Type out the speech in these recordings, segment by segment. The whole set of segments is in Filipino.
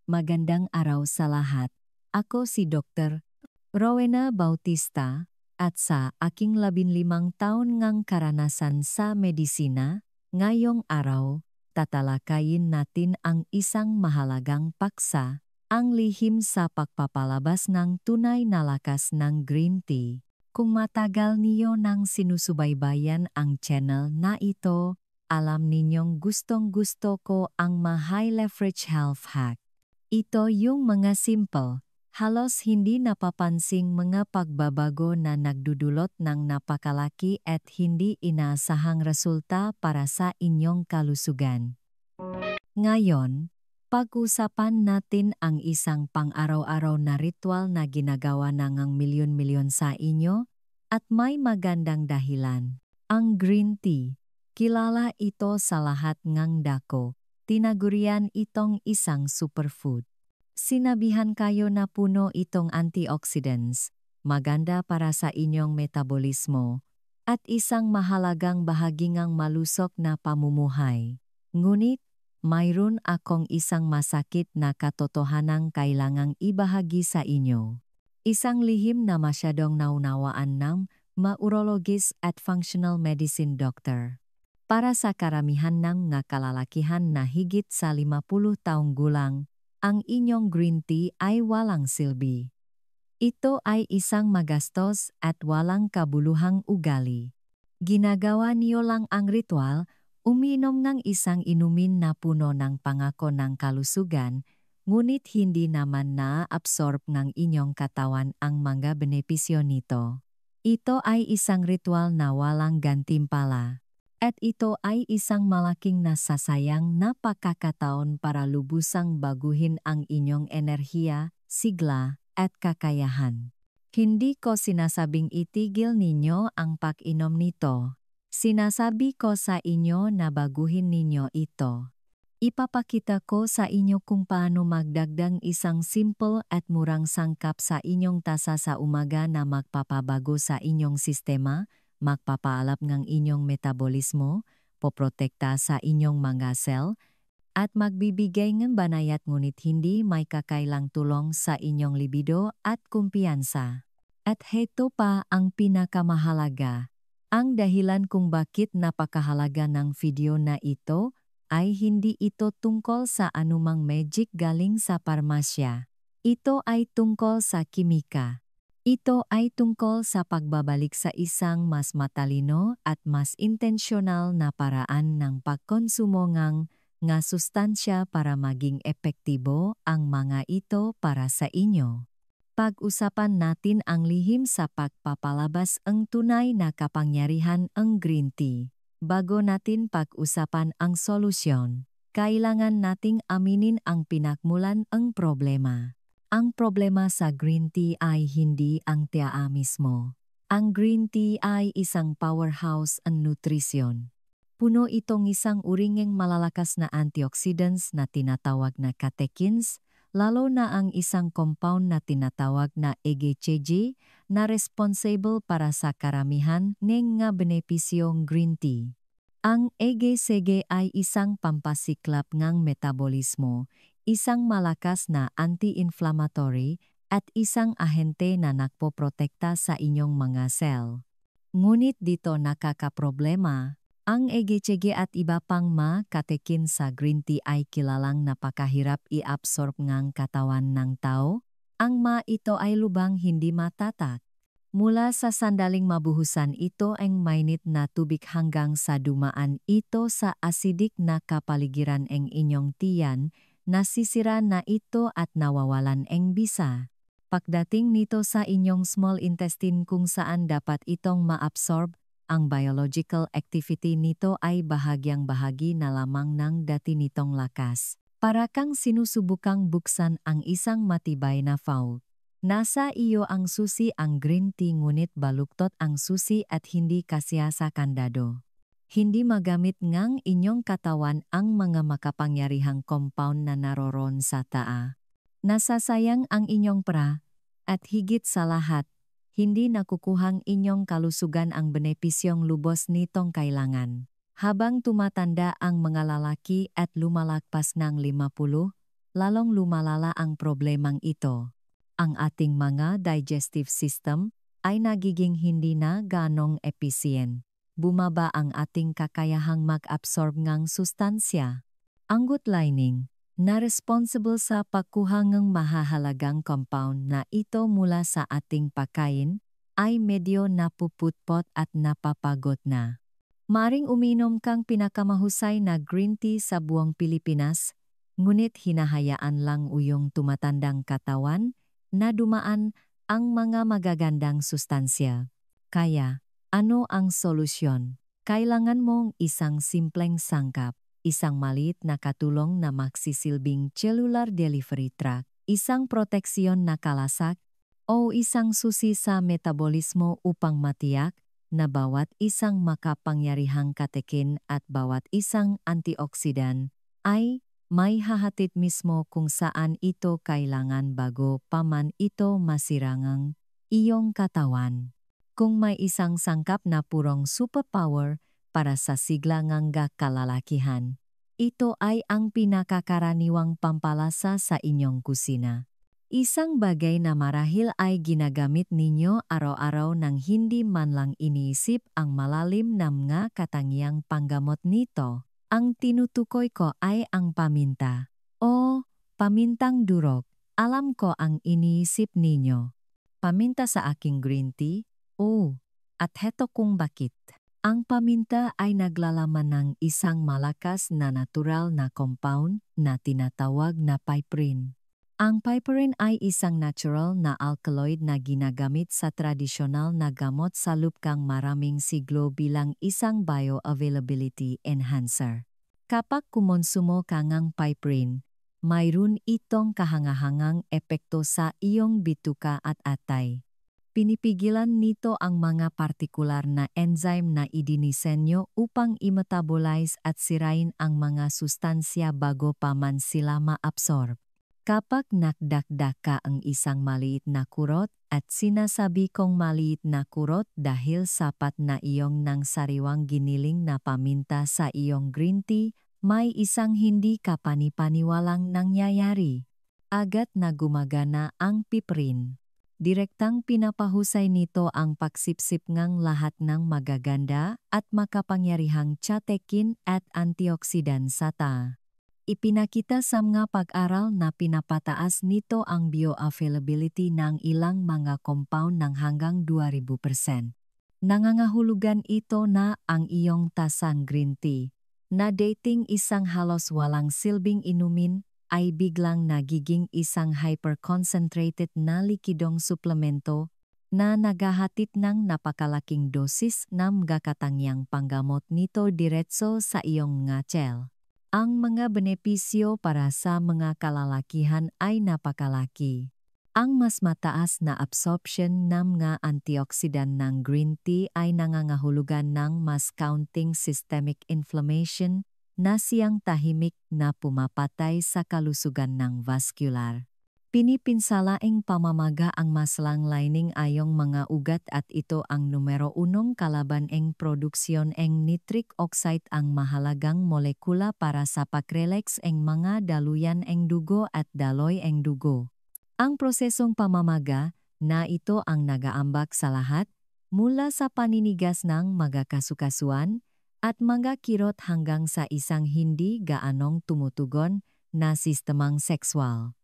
Magandang araw sa lahat. Ako si Dr. Rowena Bautista, at sa aking 15 taon ngang karanasan sa medisina, ngayong araw, tatalakayin natin ang isang mahalagang paksa, ang lihim sa pagpapalabas ng tunay na lakas ng green tea. Kung matagal niyo nang sinusubaybayan ang channel na ito, alam ninyong gustong-gusto ko ang high leverage health hack. Ito yung mga simple, halos hindi napapansing mga pagbabago na nagdudulot ng napakalaki at hindi inaasahang resulta para sa inyong kalusugan. Ngayon, pag-usapan natin ang isang pang-araw-araw na ritual na ginagawa ng milyon-milyon sa inyo at may magandang dahilan. Ang green tea, kilala ito sa lahat ngang dako. Tinagurian itong isang superfood. Sinabihan kayo na puno itong antioxidants, maganda para sa inyong metabolismo, at isang mahalagang bahagi ng malusog na pamumuhay. Ngunit, mayroon akong isang masakit na katotohanang kailangang ibahagi sa inyo. Isang lihim na masyadong naunawaan ng urologist at functional medicine doctor. Para sa karamihan ng mga kalalakihan na higit sa 50 taong gulang, ang inyong green tea ay walang silbi. Ito ay isang magastos at walang kabuluhang ugali. Ginagawa niyo lang ang ritual, uminom ng isang inumin na puno ng pangako ng kalusugan, ngunit hindi naman na-absorb ng inyong katawan ang mga benepisyo nito. Ito ay isang ritual na walang gantimpala. At ito ay isang malaking nasasayang na pagkakataon para lubusang baguhin ang inyong enerhiya, sigla, at kakayahan. Hindi ko sinasabing itigil ninyo ang pag-inom nito. Sinasabi ko sa inyo na baguhin ninyo ito. Ipapakita ko sa inyo kung paano magdagdag isang simple at murang sangkap sa inyong tasa sa umaga na magpapabago sa inyong sistema, magpapaalap ng inyong metabolismo, poprotekta sa inyong mga cell, at magbibigay ng banayat ngunit hindi may kakailang tulong sa inyong libido at kumpiyansa. At heto pa ang pinakamahalaga. Ang dahilan kung bakit napakahalaga ng video na ito ay hindi ito tungkol sa anumang magic galing sa parmasya. Ito ay tungkol sa kimika. Ito ay tungkol sa pagbabalik sa isang mas matalino at mas intensyonal na paraan ng pagkonsumo ng nga sustansya para maging epektibo ang mga ito para sa inyo. Pag-usapan natin ang lihim sa pagpapalabas ang tunay na kapangyarihan ng green tea. Bago natin pag-usapan ang solusyon, kailangan nating aminin ang pinagmulan ng problema. Ang problema sa green tea ay hindi ang tea mismo. Ang green tea ay isang powerhouse ng nutrisyon. Puno itong isang uringing malalakas na antioxidants na tinatawag na catechins, lalo na ang isang compound na tinatawag na EGCG na responsible para sa karamihan ng nga benepisyong green tea. Ang EGCG ay isang pampasiklap ng metabolismo, isang malakas na anti-inflammatory at isang ahente na nagpoprotekta sa inyong mga cell. Ngunit dito nakakaproblema, ang EGCG at iba pang mga catechins sa green tea ay kilalang napakahirap i-absorb ng katawan ng tao. Ang ito ay lubang hindi matatak. Mula sa sandaling mabuhusan ito ang mainit na tubig hanggang sa dumaan ito sa acidic na kapaligiran ng inyong tiyan, nasisira na ito at nawawalan ang bisa. Pagdating nito sa inyong small intestine kung saan dapat itong ma-absorb, ang biological activity nito ay bahagyang bahagi na lamang ng dati nitong lakas. Para kang sinusubukang buksan ang isang matibay na vault. Nasa iyo ang susi ang green tea ngunit baluktot ang susi at hindi kasya sa kandado. Hindi magamit ngang inyong katawan ang mga makapangyarihang compound na naroon sa taa. Nasasayang ang inyong pra, at higit sa lahat, hindi nakukuhang inyong kalusugan ang benepisyong lubos nitong kailangan. Habang tumatanda ang mga lalaki at lumalagpas ng 50, lalong lumalala ang problemang ito. Ang ating mga digestive system ay nagiging hindi na ganong efficient. Bumaba ang ating kakayahang mag-absorb ng sustansya. Ang gut lining na responsible sa pagkuha ng mahahalagang compound na ito mula sa ating pagkain ay medyo napuputpot at napapagod na. Maaring uminom kang pinakamahusay na green tea sa buong Pilipinas, ngunit hinahayaan lang uyong tumatandang katawan na dumaan ang mga magagandang sustansya. Kaya, ano ang solusyon? Kailangan mong isang simpleng sangkap, isang maliit na katulong na magsisilbing cellular delivery tract, isang proteksyon na kalasak, o isang susi sa metabolismo upang matiyak na bawat isang makapangyarihang katekin at bawat isang antioksidan ay may hahatid mismo kung saan ito kailangan bago pa man ito masirangang iyong katawan. Kung may isang sangkap na purong superpower para sa sigla ng kalalakihan, ito ay ang pinakakaraniwang pampalasa sa inyong kusina. Isang bagay na marahil ay ginagamit ninyo araw-araw nang hindi man lang iniisip ang malalim na mga katangiang panggamot nito. Ang tinutukoy ko ay ang paminta. O, pamintang durog. Alam ko ang iniisip ninyo. Paminta sa aking green tea? Oh, at heto kung bakit. Ang paminta ay naglalaman ng isang malakas na natural na compound na tinatawag na piperine. Ang piperine ay isang natural na alkaloid na ginagamit sa tradisyonal na gamot sa lupkang maraming siglo bilang isang bioavailability enhancer. Kapag kumonsumo ka ng piperine, mayroon itong kahangahangang epekto sa iyong bituka at atay. Pinipigilan nito ang mga partikular na enzyme na idinisenyo upang i-metabolize at sirain ang mga sustansya bago pa man sila ma-absorb. Kapag nakdakdak ka ang isang maliit na kurot at sinasabi kong maliit na kurot dahil sapat na iyong nang sariwang giniling na paminta sa iyong green tea, may isang hindi kapanipaniwalang nangyayari. Agad na gumagana ang piperine. Direktang pinapahusay nito ang pagsipsip ng lahat ng magaganda at makapangyarihang catekin at antioksidan sa ta. Ipinakita sa mga pag-aral na pinapataas nito ang bioavailability ng ilang mga compound ng hanggang 2,000%. Nangangahulugan ito na ang iyong tasang green tea, na dating isang halos walang silbing inumin, ay biglang nagiging isang hyper-concentrated na likidong suplemento na naghahatid ng napakalaking dosis ng katangyang panggamot nito diretso sa iyong mga cell. Ang mga benepisyo para sa mga kalalakihan ay napakalaki. Ang mas mataas na absorption ng mga antioksidan ng green tea ay nangangahulugan ng mas kaunting systemic inflammation na siyang tahimik na pumapatay sa kalusugan ng vascular. Pinipinsalaing pamamaga ang maslang lining ayong mga ugat at ito ang numero 1 kalaban ng produksyon ng nitric oxide ang mahalagang molekula para sa pagrelax ng mga daluyan ng dugo at daloy ng dugo. Ang prosesong pamamaga na ito ang nagaambak sa lahat mula sa paninigas ng mga kasukasuan at mga kirot hanggang sa isang hindi gaanong tumutugon na sistemang sexual.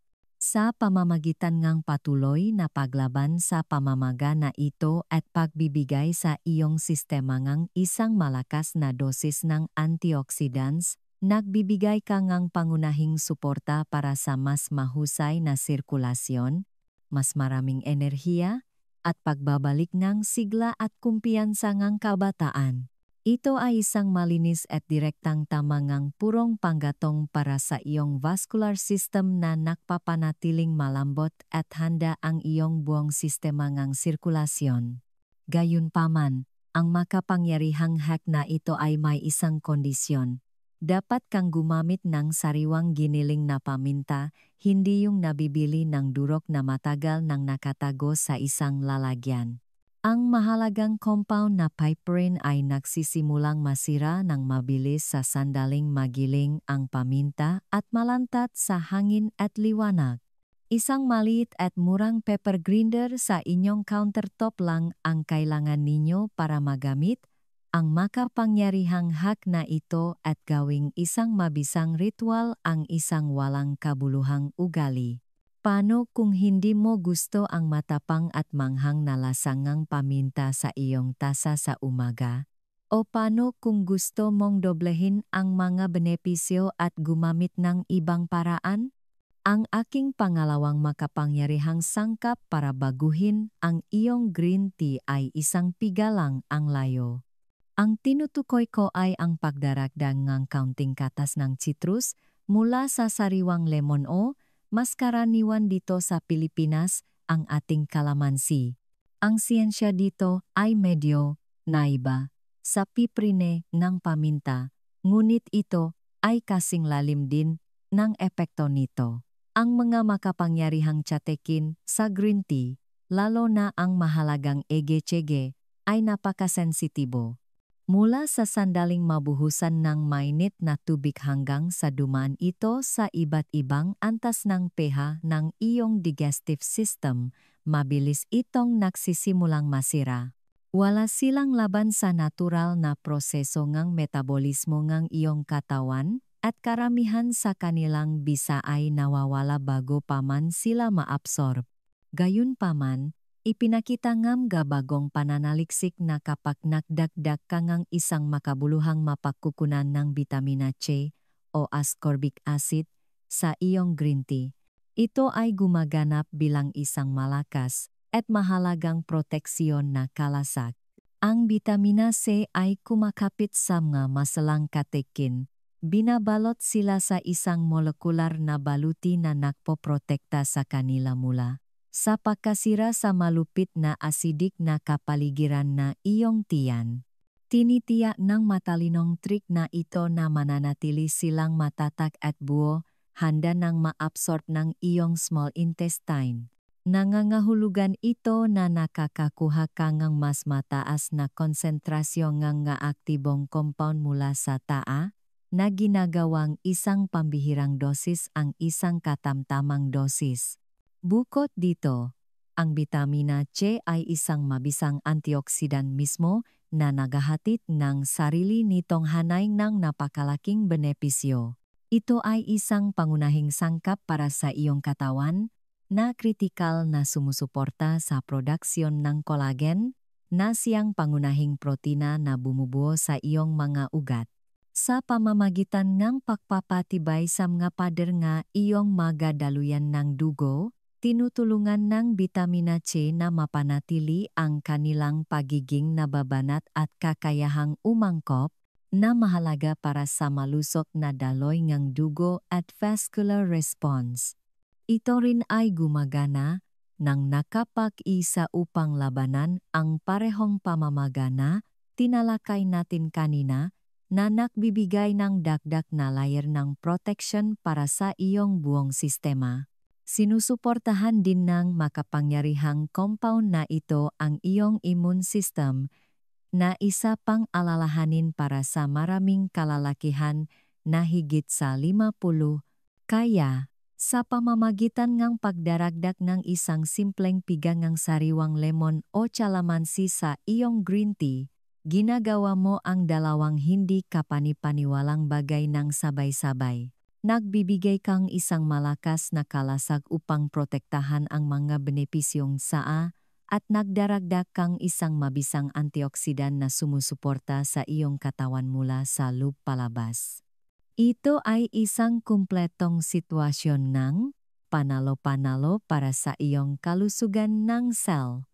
Sa pamamagitan ng patuloy na paglaban sa pamamaga na ito at pagbibigay sa iyong sistema ng isang malakas na dosis ng antioxidants, nagbibigay ka ng pangunahing suporta para sa mas mahusay na sirkulasyon, mas maraming enerhiya, at pagbabalik ng sigla at kumpiyansa ng kabataan. Ito ay isang malinis at direktang tamangang purong panggatong para sa iyong vascular system na nakpapanatiling malambot at handa ang iyong buong sistema ng sirkulasyon. Gayunpaman, ang makapangyarihang hack na ito ay may isang kondisyon. Dapat kang gumamit ng sariwang giniling na paminta, hindi yung nabibili ng durog na matagal nang nakatago sa isang lalagyan. Ang mahalagang compound na piperine ay nagsisimulang masira ng mabilis sa sandaling magiling ang paminta at malantat sa hangin at liwanag. Isang maliit at murang pepper grinder sa inyong countertop lang ang kailangan ninyo para magamit ang makapangyarihang hack na ito at gawing isang mabisang ritual ang isang walang kabuluhang ugali. Paano kung hindi mo gusto ang matapang at manghang na lasangang paminta sa iyong tasa sa umaga? O paano kung gusto mong doblehin ang mga benepisyo at gumamit ng ibang paraan? Ang aking pangalawang makapangyarihang sangkap para baguhin ang iyong green tea ay isang pigalang ang layo. Ang tinutukoy ko ay ang pagdaragdag ng kaunting katas ng citrus mula sa sariwang lemon o mas karaniwan dito sa Pilipinas, ang ating kalamansi. Ang siyensya dito ay medyo naiba sa piprine ng paminta, ngunit ito ay kasing lalim din ng epekto nito. Ang mga makapangyarihang tsatekin sa green tea, lalo na ang mahalagang ege-chege, ay napakasensitibo. Mula sa sandaling mabuhusan ng mainit na tubig hanggang sa dumaan ito sa iba't ibang antas ng pH ng iyong digestive system, mabilis itong nagsisimulang masira. Wala silang laban sa natural na proseso ng metabolismo ng iyong katawan at karamihan sa kanilang bisa ay nawawala bago pa man sila maabsorb. Gayunpaman, ipinakita ng bagong pananaliksik na kapag nagdagdag ka ng isang makabuluhang mapagkukunan ng bitamina C o ascorbic acid sa iyong green tea, ito ay gumaganap bilang isang malakas at mahalagang proteksyon na kalasag. Ang bitamina C ay kumakapit sa mga masalang katekin. Binabalot sila sa isang molekular na baluti na nagpoprotekta sa kanila mula sa pagkasira sa malupit na asidik na kapaligiran na iyong tiyan. Tinitiyak ng matalinong trik na ito na mananatili silang matatak at buo, handa nang maabsorb ng iyong small intestine. Nangangahulugan ito na nakakakuha ka ng mas mataas na konsentrasyon ng aktibong compound mula sa taa, na ginagawang isang pambihirang dosis ang isang katamtamang dosis. Bukod dito, ang bitamina C ay isang mabisang antioksidan mismo na naghahatid ng sarili nitong hanay ng napakalaking benepisyo. Ito ay isang pangunahing sangkap para sa iyong katawan na kritikal na sumusuporta sa produksyon ng collagen na siyang pangunahing protina na bumubuo sa iyong mga ugat. Sa pamamagitan ng pagpapatibay sa mga pader nga iyong magadaluyan ng dugo, tinutulungan ng bitamina C na mapanatili ang kanilang pagiging nababanat at kakayahang umangkop na mahalaga para sa malusog na daloy ng dugo at vascular response. Ito rin ay gumagana ng nakapag-isa upang labanan ang parehong pamamagana tinalakay natin kanina na nagbibigay ng dagdag na layer ng protection para sa iyong buong sistema. Sinusuportahan din ng makapangyarihang compound na ito ang iyong immune system na isa pang alalahanin para sa maraming kalalakihan na higit sa 50. Kaya, sa pamamagitan ng pagdaragdag ng isang simpleng pigang sariwang lemon o calamansi sa iyong green tea, ginagawa mo ang dalawang hindi kapanipaniwalang bagay ng sabay-sabay. Nagbibigay kang isang malakas na kalasag upang protektahan ang mga benepisyong saa at nagdaragdag kang isang mabisang antioksidan na sumusuporta sa iyong katawan mula sa loob palabas. Ito ay isang kumpletong sitwasyon ng panalo-panalo para sa iyong kalusugan ng cell,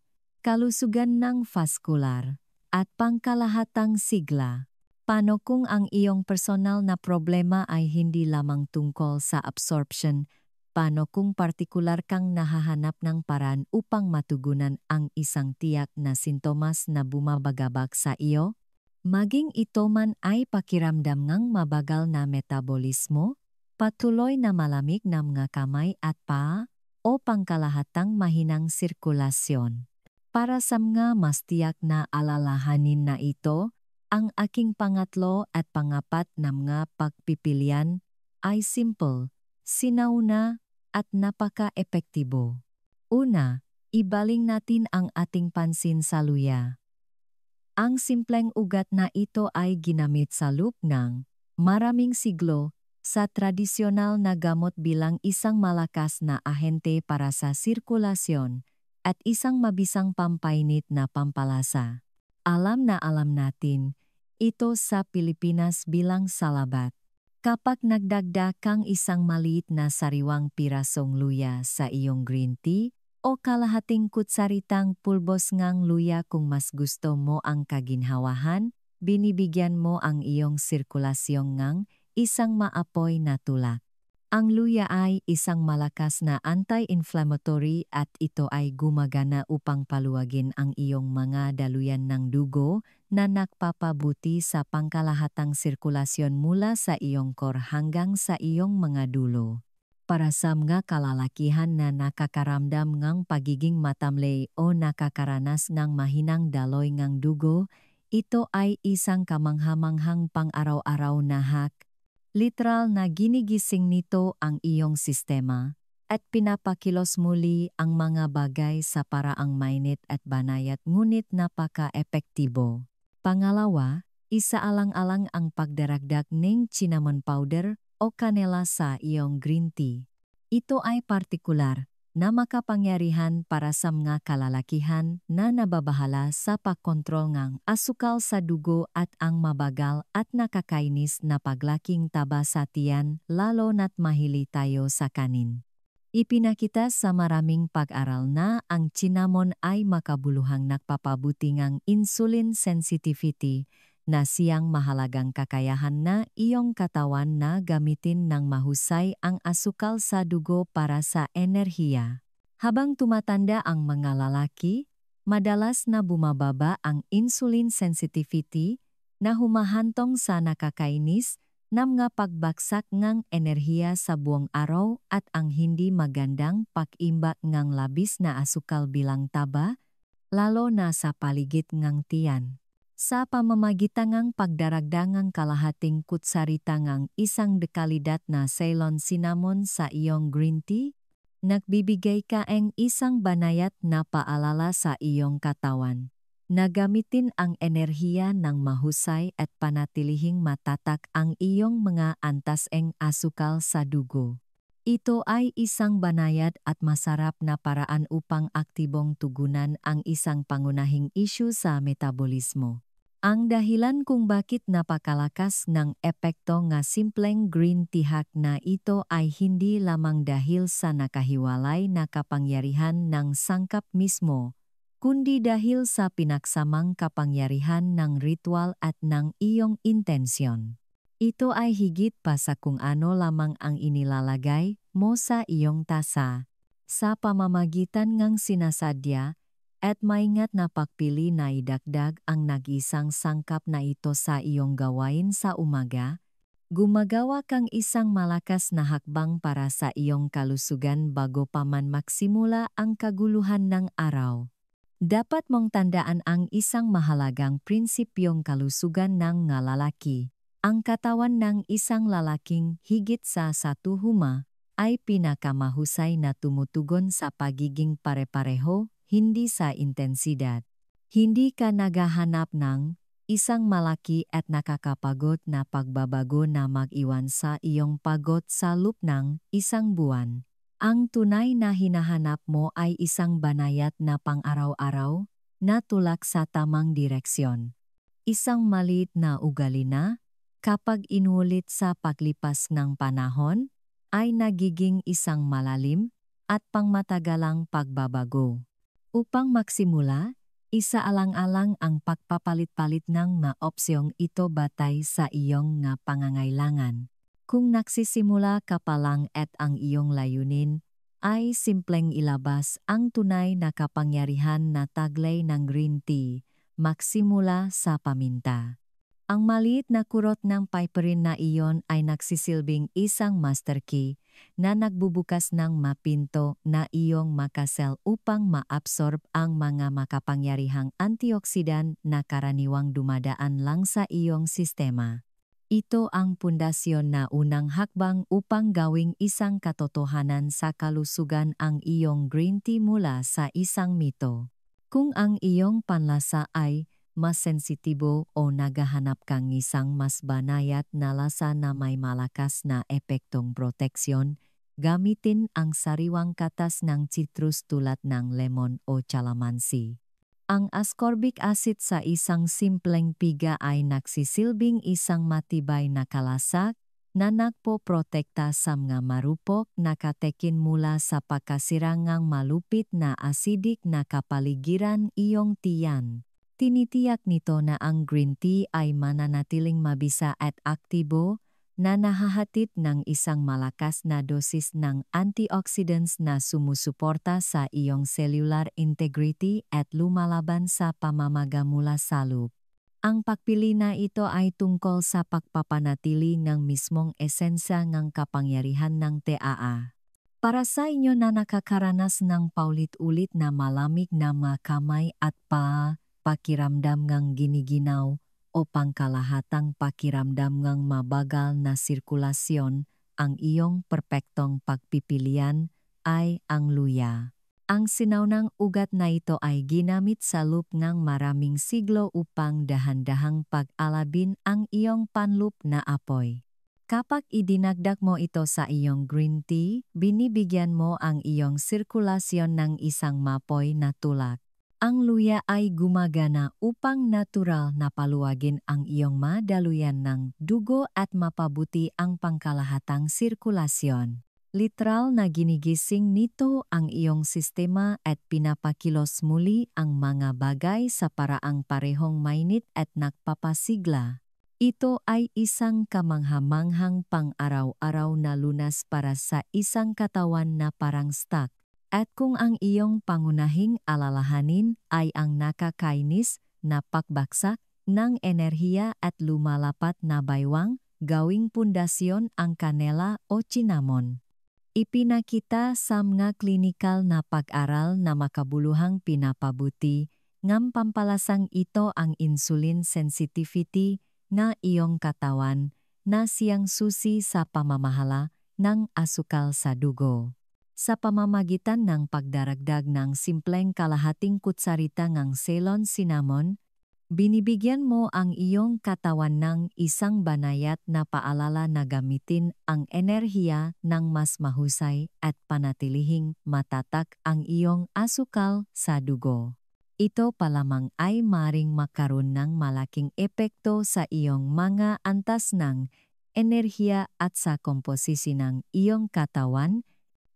kalusugan ng vaskular, at pangkalahatang sigla. Paano kung ang iyong personal na problema ay hindi lamang tungkol sa absorption? Paano kung partikular kang nahahanap ng paraan upang matugunan ang isang tiyak na sintomas na bumabagabag sa iyo? Maging ito man ay pakiramdam ng mabagal na metabolismo, patuloy na malamig na mga kamay at paa, o pangkalahatang mahinang sirkulasyon. Para sa mga mas tiyak na alalahanin na ito, ang aking pangatlo at pangapat na mga pagpipilian ay simple, sinauna, at napaka-epektibo. Una, ibaling natin ang ating pansin sa luya. Ang simpleng ugat na ito ay ginamit sa loob ng maraming siglo sa tradisyonal na gamot bilang isang malakas na ahente para sa sirkulasyon at isang mabisang pampainit na pampalasa. Alam natin ito sa Pilipinas bilang salabat. Kapag nagdagdag kang isang maliit na sariwang pirasong luya sa iyong green tea, o kalahating kutsaritang pulbos ngang luya kung mas gusto mo ang kaginhawahan, binibigyan mo ang iyong sirkulasyong ngang isang maapoy na tulak. Ang luya ay isang malakas na anti-inflammatory at ito ay gumagana upang paluwagin ang iyong mga daluyan ng dugo na nagpapabuti sa pangkalahatang sirkulasyon mula sa iyong core hanggang sa iyong mga dulo. Para sa mga kalalakihan na nakakaramdam ng pagiging matamlay o nakakaranas ng mahinang daloy ng dugo, ito ay isang kamanghamanghang pang-araw-araw na hack. Literal na ginigising nito ang iyong sistema at pinapakilos muli ang mga bagay sa paraang mainit at banayat ngunit napaka-epektibo. Pangalawa, isaalang-alang ang pagdaragdag ng cinnamon powder o kanela sa iyong green tea. Ito ay partikular na makapangyarihan para sa mga kalalakihan na nababahala sa pagkontrol ng asukal sa dugo at ang mabagal at nakakainis na paglaking taba sa tiyan lalo na't mahili tayo sa kanin. Ipinakita sa maraming pag-aral na ang cinnamon ay makabuluhang nagpapabuti ng insulin sensitivity na siyang mahalagang kakayahan na iyong katawan na gamitin ng mahusay ang asukal sa dugo para sa enerhiya. Habang tumatanda ang mga lalaki, madalas na bumababa ang insulin sensitivity na humahantong sa nakakainis na mga pagbaksak ng enerhiya sa buong araw at ang hindi magandang pag-imbak ng labis na asukal bilang taba, lalo na sa paligid ng tiyan. Sa pamamagitan ng pagdaragdag ng kalahating kutsarita ng isang dekalidat na Ceylon cinnamon sa iyong green tea, nagbibigay ka ng isang banayat na paalala sa iyong katawan na gamitin ang enerhiya ng mahusay at panatilihing matatak ang iyong mga antas-eng asukal sa dugo. Ito ay isang banayad at masarap na paraan upang aktibong tugunan ang isang pangunahing isyu sa metabolismo. Ang dahilan kung bakit napakalakas ng epekto nga simpleng green tea hack na ito ay hindi lamang dahil sa nakahiwalay na kapangyarihan ng sangkap mismo, kundi dahil sa pinaksamang kapangyarihan ng ritual at ng iyong intensyon. Ito ay higit pa sa kung ano lamang ang inilalagay mo sa iyong tasa, sa pamamagitan ng sinasadya, at maingat na pagpili na idagdag ang nag-isang sangkap na ito sa iyong gawain sa umaga, gumagawa kang isang malakas na hakbang para sa iyong kalusugan bago pa man magsimula ang kaguluhan ng araw. Dapat mong tandaan ang isang mahalagang prinsipyong kalusugan ng nga lalaki. Ang katawan ng isang lalaking higit sa satu huma ay pinakamahusay na tumutugon sa pagiging pare-pareho, hindi sa intensidad. Hindi ka naghahanap ng isang malaki at nakakapagod na pagbabago na mag-iwan sa iyong pagod sa loob ng isang buwan. Ang tunay na hinahanap mo ay isang banayat na pang-araw-araw na tulak sa tamang direksyon. Isang maliit na ugali na, kapag inulit sa paglipas ng panahon, ay nagiging isang malalim at pangmatagalang pagbabago. Upang magsimula, isaalang-alang ang pagpapalit-palit ng mga opsyong ito batay sa iyong nga pangangailangan. Kung nagsisimula ka pa lang at ang iyong layunin ay simpleng ilabas ang tunay na kapangyarihan na taglay ng green tea, magsimula sa paminta. Ang maliit na kurot ng piperin na iyon ay nagsisilbing isang master key na nagbubukas ng mapinto na iyong makasel upang maabsorb ang mga makapangyarihang antioksidan na karaniwang dumadaan lang sa iyong sistema. Ito ang pundasyon na unang hakbang upang gawing isang katotohanan sa kalusugan ang iyong green tea mula sa isang mito. Kung ang iyong panlasa ay mas sensitibo o naghahanap kang isang mas banayad na lasa na may malakas na epektong proteksyon, gamitin ang sariwang katas ng citrus tulad ng lemon o calamansi. Ang ascorbic acid sa isang simpleng piga ay nagsisilbing isang matibay na kalasak na nagpoprotekta sa mga marupok na katekin mula sa pagkasirangang malupit na acidic na kapaligiran iyong tiyan. Tinitiyak nito na ang green tea ay mananatiling mabisa at aktibo na nahahatid ng isang malakas na dosis ng antioxidants na sumusuporta sa iyong cellular integrity at lumalaban sa pamamaga mula sa loob. Ang pagpili na ito ay tungkol sa pagpapanatili ng mismong esensya ng kapangyarihan ng TAA. Para sa inyo na nakakaranas ng paulit-ulit na malamig na mga kamay at paa, pakiramdam ng giniginaw, o pangkalahatang pakiramdam ng mabagal na sirkulasyon, ang iyong perpektong pagpipilian ay ang luya. Ang sinaunang ugat na ito ay ginamit sa loob ng maraming siglo upang dahan-dahang pag-alabin ang iyong panloop na apoy. Kapag idinagdag mo ito sa iyong green tea, binibigyan mo ang iyong sirkulasyon ng isang mapoy na tulak. Ang luya ay gumagana upang natural na paluwagin ang iyong madaluyan ng dugo at mapabuti ang pangkalahatang sirkulasyon. Literal na ginigising nito ang iyong sistema at pinapakilos muli ang mga bagay sa paraang parehong mainit at nagpapasigla. Ito ay isang kamanghamanghang pang-araw-araw na lunas para sa isang katawan na parang stuck. At kung ang iyong pangunahing alalahanin ay ang nakakainis na pagbaksak ng enerhiya at lumalapat na baywang, gawing pundasyon ang kanela o cinnamon. Ipinakita sa mga klinikal na pag-aral na makabuluhang pinapabuti ng pampalasang ito ang insulin sensitivity na iyong katawan na siyang susi sa pamamahala ng asukal sa dugo. Sa pamamagitan ng pagdaragdag ng simpleng kalahating kutsarita ng Ceylon cinnamon, binibigyan mo ang iyong katawan ng isang banayad na paalala na gamitin ang enerhiya ng mas mahusay at panatilihing matatak ang iyong asukal sa dugo. Ito pa lamang ay maring makaroon ng malaking epekto sa iyong mga antas ng enerhiya at sa komposisi ng iyong katawan,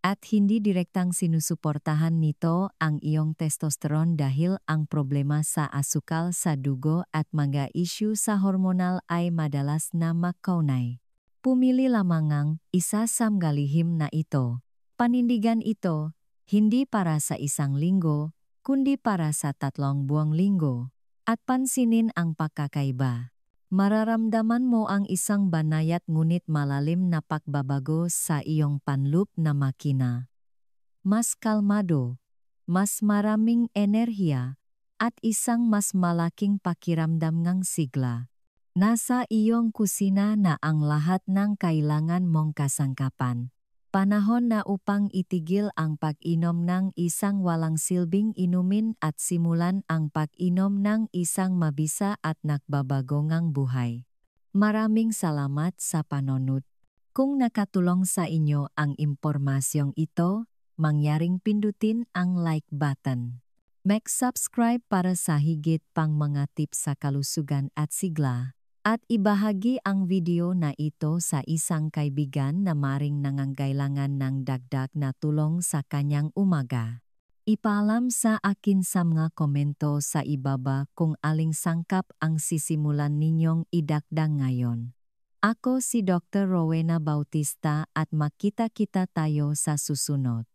at hindi direktang sinusuportahan nito ang iyong testosterone dahil ang problema sa asukal sa dugo at mga isyu sa hormonal ay madalas na makaunay. Pumili lamang ang isa sa mga lihim na ito. Panindigan ito, hindi para sa isang linggo, kundi para sa 3 buwang linggo. At pansinin ang pagkakaiba. Mararamdaman mo ang isang banayad ngunit malalim na pagbabago sa iyong panloop na makina. Mas kalmado, mas maraming enerhiya, at isang mas malaking pakiramdam ng sigla. Nasa iyong kusina na ang lahat ng kailangan mong kasangkapan. Panahon na upang itigil ang pag-inom ng isang walang silbing inumin at simulan ang pag-inom ng isang mabisa at nagbabagong buhay. Maraming salamat sa panonood. Kung nakatulong sa inyo ang impormasyong ito, mangyaring pindutin ang like button. Mag-subscribe para sa higit pang mga tips sa kalusugan at sigla. At ibahagi ang video na ito sa isang kaibigan na maring nangangailangan ng dagdag na tulong sa kanyang umaga. Ipaalam sa akin sa mga komento sa ibaba kung aling sangkap ang sisimulan ninyong idagdag ngayon. Ako si Dr. Rowena Bautista at makita-kita tayo sa susunod.